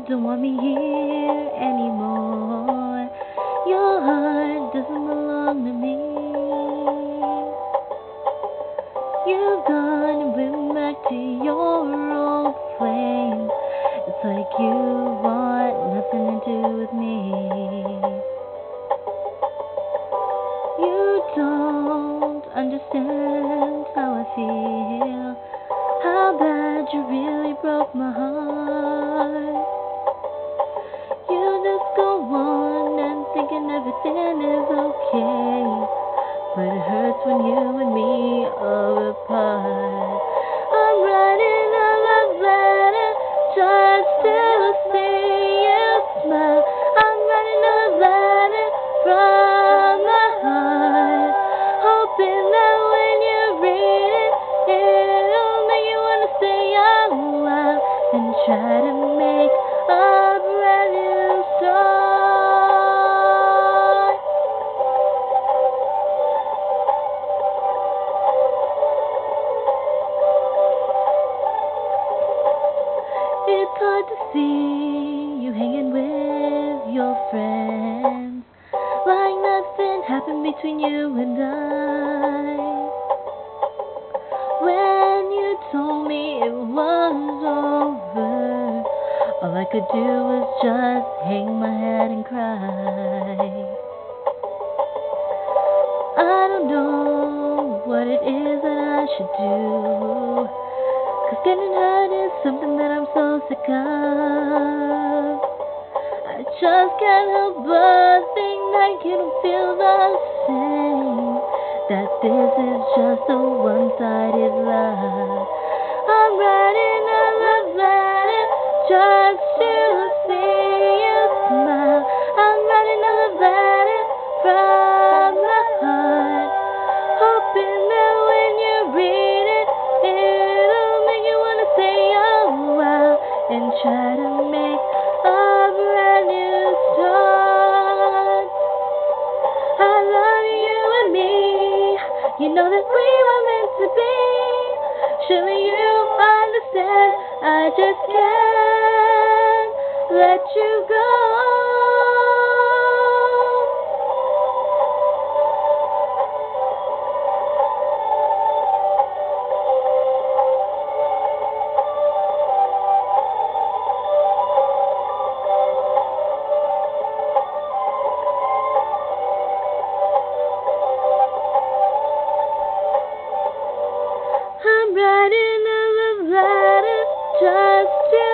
don't want me here anymore. Your heart doesn't belong to me. You've gone and went back to your old flame. It's like you want nothing to do with me. You don't understand how I feel, how bad you really broke my heart. You just go on and thinking everything is okay, but it hurts when you and me are apart. I'm writing a love letter just to see you smile. I'm writing a letter from my heart, hoping that when you read it, it'll make you wanna stay out loud and try to make a brand new start. It's hard to see you hanging with your friends, like nothing happened between you and I. When you told me it was over, all I could do was just hang my head and cry. I don't know what it is that I should do, 'cause getting hurt is something that I'm so sick of. I just can't help but think that you don't feel the same, that this is just a one-sided love. I'm writing a love letter just to see you smile. I'm writing a love letter from my heart, hoping that when you read it, it'll make you wanna say oh wow and try to make a brand new start. I love you and me, you know that we were meant to be. Surely you understand, I just can't let you go. I'm writing a love letter just to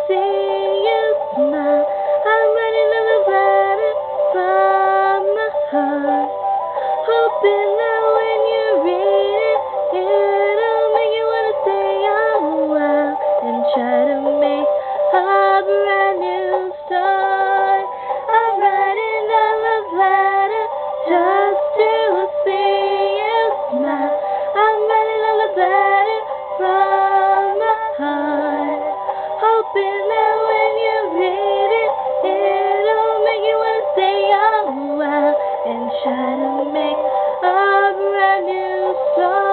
see you smile. I'm writing a love letter from my heart, hoping that when you read it, it'll make you wanna say oh wow and try to make a brand new start. I'm writing a love letter just to see you smile. I'm writing a love letter from my heart, hoping that when you read it, it'll make you wanna say oh wow and try to make a brand new start.